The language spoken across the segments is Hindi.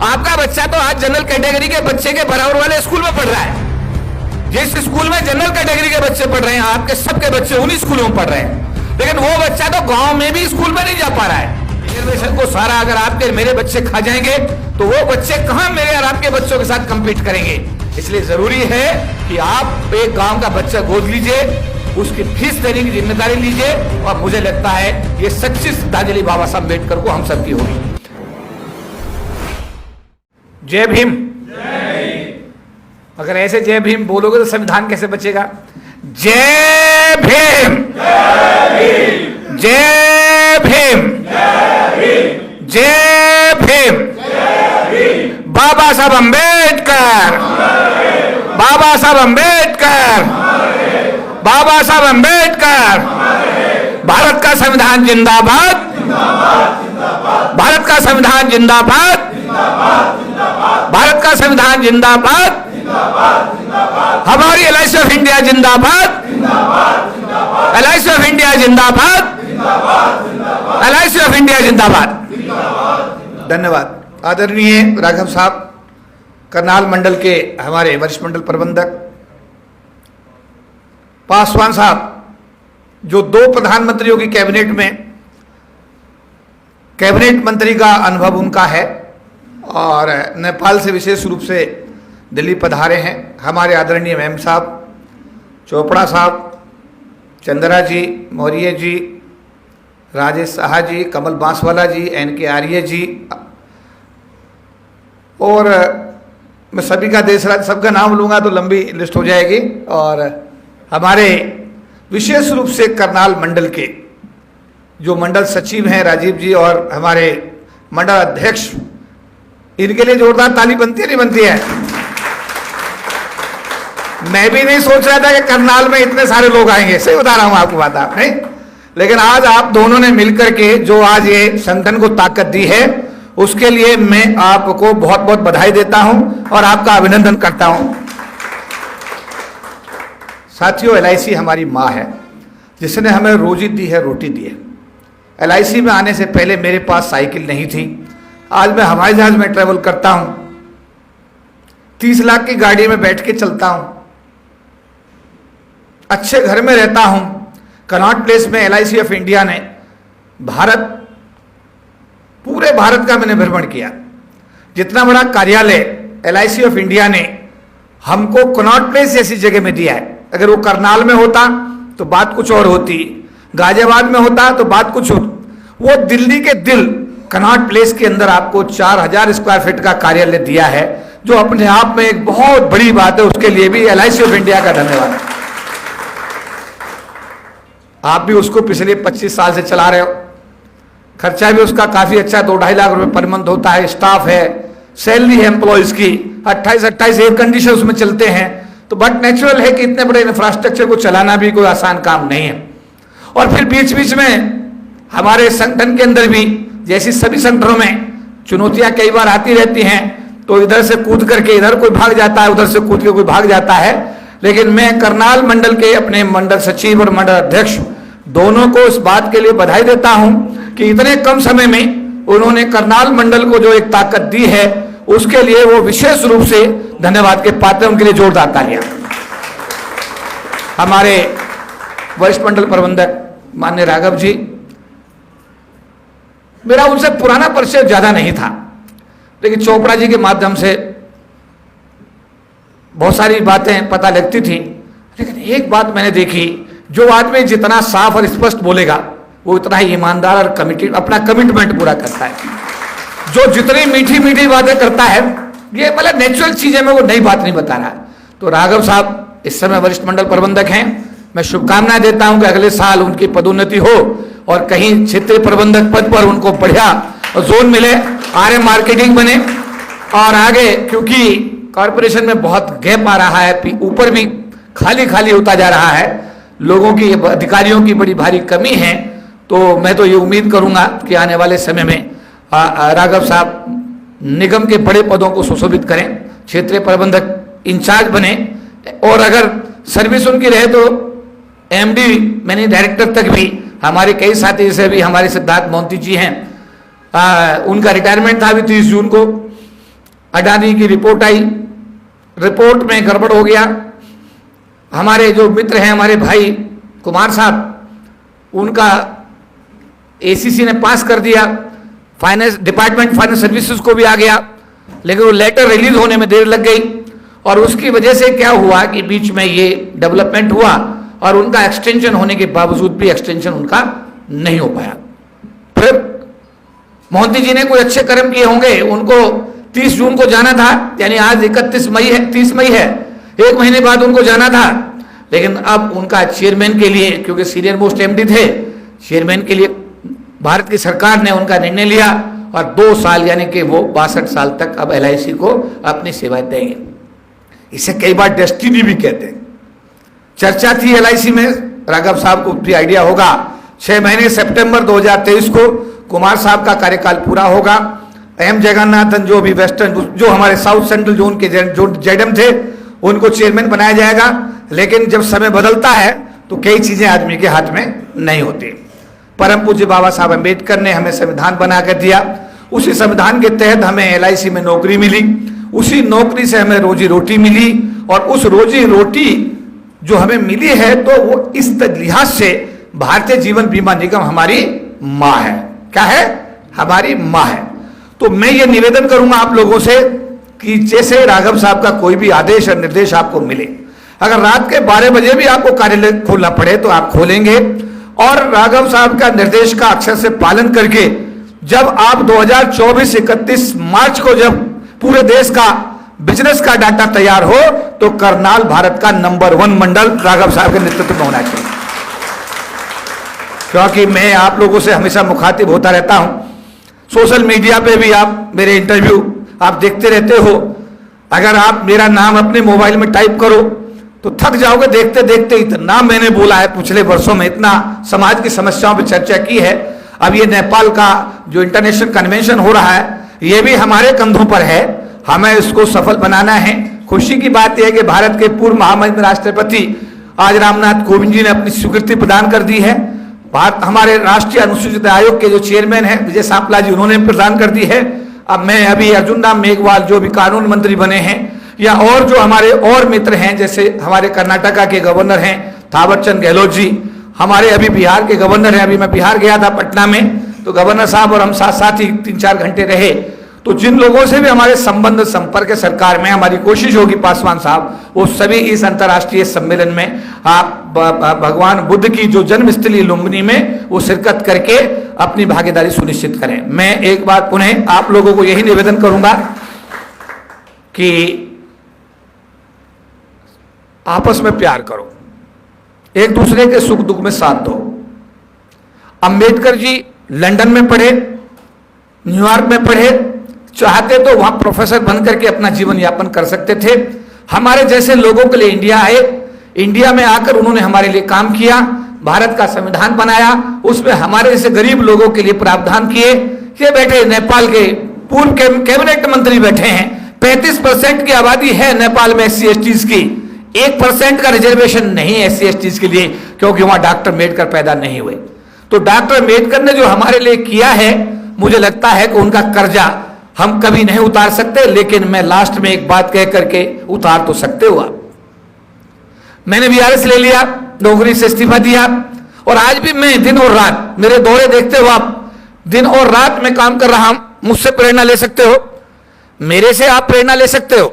आपका बच्चा तो आज जनरल कैटेगरी के बच्चे के बराबर वाले स्कूल में पढ़ रहा है। जिस स्कूल में जनरल कैटेगरी के बच्चे पढ़ रहे हैं, आपके सबके बच्चे उन्हीं स्कूलों में पढ़ रहे हैं। लेकिन वो बच्चा तो गांव में भी स्कूल में नहीं जा पा रहा है। रिजर्वेशन को सारा अगर आपके मेरे बच्चे खा जाएंगे तो वो बच्चे कहां मेरे और आपके बच्चों के साथ कंपीट करेंगे। इसलिए जरूरी है कि आप एक गांव का बच्चा गोद लीजिए, उसकी फीस देने की जिम्मेदारी लीजिए, और मुझे लगता है ये सच्ची श्रद्धांजलि बाबा साहब अम्बेडकर को हम सबकी होगी। जय भीम। अगर ऐसे जय भीम बोलोगे तो संविधान कैसे बचेगा? जय भीम, जय भीम, जय भीम। बाबा साहब अम्बेडकर, बाबा साहब अम्बेडकर, बाबा साहब अम्बेडकर। भारत का संविधान जिंदाबाद, भारत का संविधान जिंदाबाद, भारत का संविधान जिंदाबाद। हमारी एलआईसी ऑफ इंडिया जिंदाबाद, एलआईसी ऑफ इंडिया जिंदाबाद, एलआईसी ऑफ इंडिया जिंदाबाद। धन्यवाद। आदरणीय राघव साहब, करनाल मंडल के हमारे वरिष्ठ मंडल प्रबंधक पासवान साहब, जो 2 प्रधानमंत्रियों की कैबिनेट में कैबिनेट मंत्री का अनुभव उनका है और नेपाल से विशेष रूप से दिल्ली पधारे हैं। हमारे आदरणीय मैम साहब, चोपड़ा साहब, चंद्रा जी, मौर्य जी, राजेश साहा जी, कमल बांसवाला जी, NK आर्य जी, और मैं सभी का देश राज सबका नाम लूँगा तो लंबी लिस्ट हो जाएगी। और हमारे विशेष रूप से करनाल मंडल के जो मंडल सचिव हैं राजीव जी, और हमारे मंडल अध्यक्ष, इनके लिए जोरदार ताली बनती है नहीं बनती है? मैं भी नहीं सोच रहा था कि करनाल में इतने सारे लोग आएंगे, सही बता रहा हूं आपको बात, आप नहीं, लेकिन आज आप दोनों ने मिलकर के जो आज ये संगठन को ताकत दी है, उसके लिए मैं आपको बहुत बहुत बधाई देता हूं और आपका अभिनंदन करता हूं। साथियों, LIC हमारी माँ है जिसने हमें रोजी दी है, रोटी दी है। LIC में आने से पहले मेरे पास साइकिल नहीं थी। आज मैं हवाई जहाज में ट्रेवल करता हूं, 30 लाख की गाड़ी में बैठ के चलता हूं, अच्छे घर में रहता हूं। कनॉट प्लेस में LIC ऑफ इंडिया ने पूरे भारत का मैंने भ्रमण किया। जितना बड़ा कार्यालय LIC ऑफ इंडिया ने हमको कनॉट प्लेस जैसी जगह में दिया है, अगर वो करनाल में होता तो बात कुछ और होती, गाजियाबाद में होता तो बात कुछ होती। वो दिल्ली के दिल कनॉट प्लेस के अंदर आपको 4000 स्क्वायर फीट का कार्यालय दिया है, जो अपने आप में एक बहुत बड़ी बात है। उसके लिए भी LIC ऑफ इंडिया का धन्यवाद है। आप भी उसको पिछले 25 साल से चला रहे हो। खर्चा भी उसका काफी अच्छा, 2-2.5 लाख रुपए पर मंथ होता है। स्टाफ है, सैलरी है एम्प्लॉयज की, 28-28 एयर कंडीशन उसमें चलते हैं। तो बट नेचुरल है कि इतने बड़े इंफ्रास्ट्रक्चर को चलाना भी कोई आसान काम नहीं है। और फिर बीच बीच में हमारे संगठन के अंदर भी, जैसी सभी संगठनों में, चुनौतियां कई बार आती रहती हैं। तो इधर से कूद करके इधर कोई भाग जाता है, उधर से कूद के कोई भाग जाता है। लेकिन मैं करनाल मंडल के अपने मंडल सचिव और मंडल अध्यक्ष दोनों को इस बात के लिए बधाई देता हूं कि इतने कम समय में उन्होंने करनाल मंडल को जो एक ताकत दी है, उसके लिए वो विशेष रूप से धन्यवाद के पात्र। उनके लिए जोरदार तालियां। हमारे वरिष्ठ मंडल प्रबंधक माननीय राघव जी, मेरा उनसे पुराना परिचय ज्यादा नहीं था, लेकिन चोपड़ा जी के माध्यम से बहुत सारी बातें पता लगती थी। लेकिन एक बात मैंने देखी, जो आदमी जितना साफ और स्पष्ट बोलेगा वो उतना ही ईमानदार और कमिटेड, अपना कमिटमेंट पूरा करता है। जो जितनी मीठी मीठी बातें करता है, ये मतलब नेचुरल चीजें में वो नई बात नहीं बता रहा। तो राघव साहब इस समय वरिष्ठ मंडल प्रबंधक हैं। मैं शुभकामनाएं देता हूं कि अगले साल उनकी पदोन्नति हो और कहीं क्षेत्रीय प्रबंधक पद पर उनको बढ़िया जोन मिले, RM मार्केटिंग बने और आगे, क्योंकि कॉर्पोरेशन में बहुत गैप आ रहा है, ऊपर भी खाली खाली होता जा रहा है, लोगों की, अधिकारियों की बड़ी भारी कमी है। तो मैं तो ये उम्मीद करूंगा कि आने वाले समय में राघव साहब निगम के बड़े पदों को सुशोभित करें, क्षेत्रीय प्रबंधक इंचार्ज बने, और अगर सर्विस उनकी रहे तो MD मैनेजिंग डायरेक्टर तक भी। हमारे कई साथी जैसे भी हमारे सिद्धार्थ मोहंती जी हैं, उनका रिटायरमेंट था अभी 30 जून को, अडानी की रिपोर्ट आई, रिपोर्ट में गड़बड़ हो गया। हमारे जो मित्र हैं, हमारे भाई कुमार साहब, उनका एसीसी ने पास कर दिया, फाइनेंस डिपार्टमेंट फाइनेंस सर्विसेज को भी आ गया, लेकिन वो लेटर रिलीज होने में देर लग गई और उसकी वजह से क्या हुआ कि बीच में ये डेवलपमेंट हुआ और उनका एक्सटेंशन होने के बावजूद भी एक्सटेंशन उनका नहीं हो पाया। फिर मोदी जी ने कोई अच्छे कर्म किए होंगे, उनको 30 जून को जाना था, यानी आज 31 मई है, 30 मई है, 1 महीने बाद उनको जाना था, लेकिन अब उनका चेयरमैन के लिए, क्योंकि सीनियर मोस्ट एमडी थे, चेयरमैन के लिए भारत की सरकार ने उनका निर्णय लिया और 2 साल यानी कि वो 62 साल तक अब LIC को अपनी सेवाएं देंगे। इसे कई बार डेस्टिनी भी कहते हैं। चर्चा थी LIC में, राघव साहब को भी आइडिया होगा, 6 महीने सितंबर 2023 को कुमार साहब का कार्यकाल पूरा होगा। M जगन्नाथन जो भी वेस्टर्न, जो हमारे साउथ सेंट्रल जोन के जो जेडम थे, उनको चेयरमैन बनाया जाएगा। लेकिन जब समय बदलता है तो कई चीजें आदमी के हाथ में नहीं होती। परम पूज्य बाबा साहब अम्बेडकर ने हमें संविधान बना कर दिया, उसी संविधान के तहत हमें LIC में नौकरी मिली, उसी नौकरी से हमें रोजी रोटी मिली और उस रोजी रोटी जो हमें मिली है तो वो इस लिहाज से भारतीय जीवन बीमा निगम हमारी माँ है। क्या है? हमारी माँ है। तो मैं ये निवेदन करूंगा आप लोगों से कि जैसे राघव साहब का कोई भी आदेश और निर्देश आपको मिले, अगर रात के 12 बजे भी आपको कार्यालय खोलना पड़े तो आप खोलेंगे और राघव साहब का निर्देश का अक्षर से पालन करके जब आप 2024-31 मार्च को जब पूरे देश का बिजनेस का डाटा तैयार हो तो करनाल भारत का नंबर 1 मंडल राघव साहब के नेतृत्व में होना चाहिए। क्योंकि मैं आप लोगों से हमेशा मुखातिब होता रहता हूं, सोशल मीडिया पे भी आप मेरे इंटरव्यू आप देखते रहते हो। अगर आप मेरा नाम अपने मोबाइल में टाइप करो तो थक जाओगे देखते देखते। इतना मैंने बोला है पिछले वर्षों में, इतना समाज की समस्याओं पर चर्चा की है। अब ये नेपाल का जो इंटरनेशनल कन्वेंशन हो रहा है ये भी हमारे कंधों पर है, हमें इसको सफल बनाना है। खुशी की बात यह है कि भारत के पूर्व महामहिम राष्ट्रपति आज रामनाथ कोविंद जी ने अपनी स्वीकृति प्रदान कर दी है। हमारे राष्ट्रीय अनुसूचित आयोग के जो चेयरमैन हैं विजय सांपला जी, उन्होंने प्रदान कर दी है। अब मैं अभी अर्जुन राम मेघवाल जो भी कानून मंत्री बने हैं, या और जो हमारे और मित्र हैं, जैसे हमारे कर्नाटका के गवर्नर हैं थावरचंद गहलोत जी, हमारे अभी बिहार के गवर्नर हैं। अभी मैं बिहार गया था पटना में, तो गवर्नर साहब और हम साथ साथ ही 3-4 घंटे रहे। तो जिन लोगों से भी हमारे संबंध संपर्क है सरकार में, हमारी कोशिश होगी पासवान साहब वो सभी इस अंतर्राष्ट्रीय सम्मेलन में आप भगवान बुद्ध की जो जन्मस्थली लुम्बिनी में वो शिरकत करके अपनी भागीदारी सुनिश्चित करें। मैं एक बार पुनः आप लोगों को यही निवेदन करूंगा कि आपस में प्यार करो, एक दूसरे के सुख दुख में साथ दो। अंबेडकर जी लंदन में पढ़े, न्यूयॉर्क में पढ़े, चाहते तो वहां प्रोफेसर बनकर के अपना जीवन यापन कर सकते थे। हमारे जैसे लोगों के लिए इंडिया आए, इंडिया में आकर उन्होंने हमारे लिए काम किया, भारत का संविधान बनाया, उसमें हमारे जैसे गरीब लोगों के लिए प्रावधान किए। ये बैठे नेपाल के पूर्व कैबिनेट मंत्री बैठे हैं। 35% की आबादी है नेपाल में SC/STs की, 1% का रिजर्वेशन नहीं है SC/STs के लिए, क्योंकि वहां डॉक्टर अम्बेडकर पैदा नहीं हुए। तो डॉक्टर अम्बेडकर ने जो हमारे लिए किया है, मुझे लगता है कि उनका कर्जा हम कभी नहीं उतार सकते, लेकिन मैं लास्ट में एक बात कह करके उतार तो सकते हो आप। मैंने VRS ले लिया, नौकरी से इस्तीफा दिया और आज भी मैं दिन और रात, मेरे दौरे देखते हो आप, दिन और रात मैं काम कर रहा हूं। मुझसे प्रेरणा ले सकते हो, मेरे से आप प्रेरणा ले सकते हो,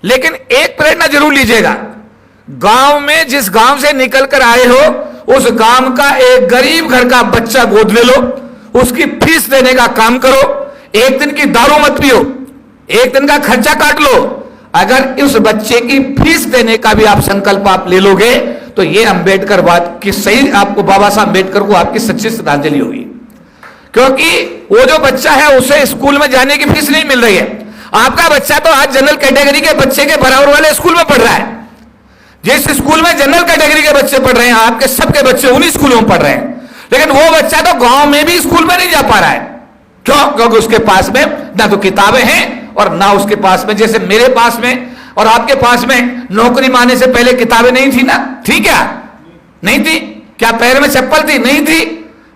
लेकिन एक प्रेरणा जरूर लीजिएगा। गांव में जिस गांव से निकल कर आए हो उस गांव का एक गरीब घर का बच्चा गोद ले लो, उसकी फीस देने का काम करो। एक दिन की दारू मत पियो, एक दिन का खर्चा काट लो। अगर उस बच्चे की फीस देने का भी आप संकल्प आप ले लोगे तो ये अंबेडकर बात की सही, आपको बाबा साहब अंबेडकर को आपकी सच्ची श्रद्धांजलि होगी। क्योंकि वो जो बच्चा है उसे स्कूल में जाने की फीस नहीं मिल रही है। आपका बच्चा तो आज जनरल कैटेगरी के बच्चे के बराबर वाले स्कूल में पढ़ रहा है। जिस स्कूल में जनरल कैटेगरी के बच्चे पढ़ रहे हैं, आपके सबके बच्चे उन्हीं स्कूलों में पढ़ रहे हैं। लेकिन वो बच्चा तो गांव में भी स्कूल में नहीं जा पा रहा है। क्यों? क्योंकि उसके पास में ना तो किताबें हैं और ना उसके पास में, जैसे मेरे पास में और आपके पास में नौकरी माने से पहले किताबें नहीं थी ना? थी क्या? नहीं थी। क्या पैर में चप्पल थी? नहीं थी।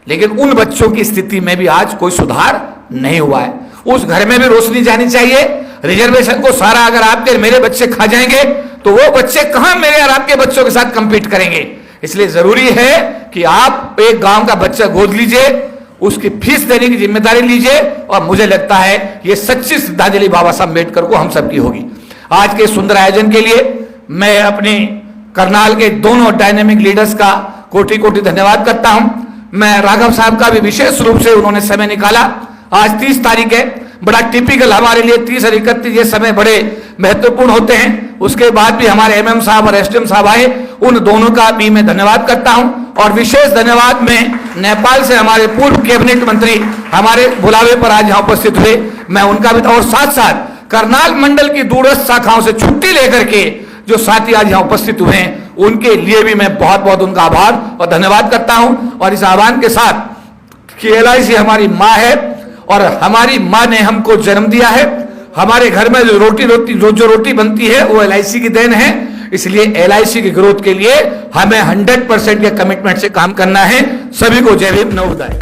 लेकिन उन बच्चों की स्थिति में भी आज कोई सुधार नहीं हुआ है। उस घर में भी रोशनी जानी चाहिए। रिजर्वेशन को सारा अगर आपके मेरे बच्चे खा जाएंगे तो वो बच्चे कहां मेरे और आपके बच्चों के साथ कंपीट करेंगे। इसलिए जरूरी है कि आप एक गांव का बच्चा गोद लीजिए, उसकी फीस देने की जिम्मेदारी लीजिए, और मुझे लगता है ये सच्ची श्रद्धांजलि बाबा साहब अम्बेडकर को हम सबकी होगी। आज के सुंदर आयोजन के लिए मैं अपने करनाल के दोनों डायनेमिक लीडर्स का कोटि कोटि धन्यवाद करता हूं। मैं राघव साहब का भी विशेष रूप से उन्होंने समय निकाला। आज 30 तारीख है, बड़ा टिपिकल हमारे लिए 30 और 31 ये समय बड़े महत्वपूर्ण होते हैं। उसके बाद भी हमारे एमएम साहब और एसडीएम साहब आए, उन दोनों का भी मैं धन्यवाद करता हूं। और विशेष धन्यवाद मैं नेपाल से हमारे पूर्व कैबिनेट मंत्री हमारे बुलावे पर आज यहाँ उपस्थित हुए, मैं उनका भी, और साथ साथ करनाल मंडल की दूरस्थ शाखाओं से छुट्टी लेकर के जो साथी आज यहाँ उपस्थित हुए हैं, उनके लिए भी मैं बहुत बहुत उनका आभार और धन्यवाद करता हूं। और इस आह्वान के साथ कि LIC हमारी माँ है और हमारी माँ ने हमको जन्म दिया है। हमारे घर में जो रोटी बनती है वो LIC की देन है। इसलिए LIC की ग्रोथ के लिए हमें 100% के कमिटमेंट से काम करना है। सभी को जय भीम, नमोबुद्धाय।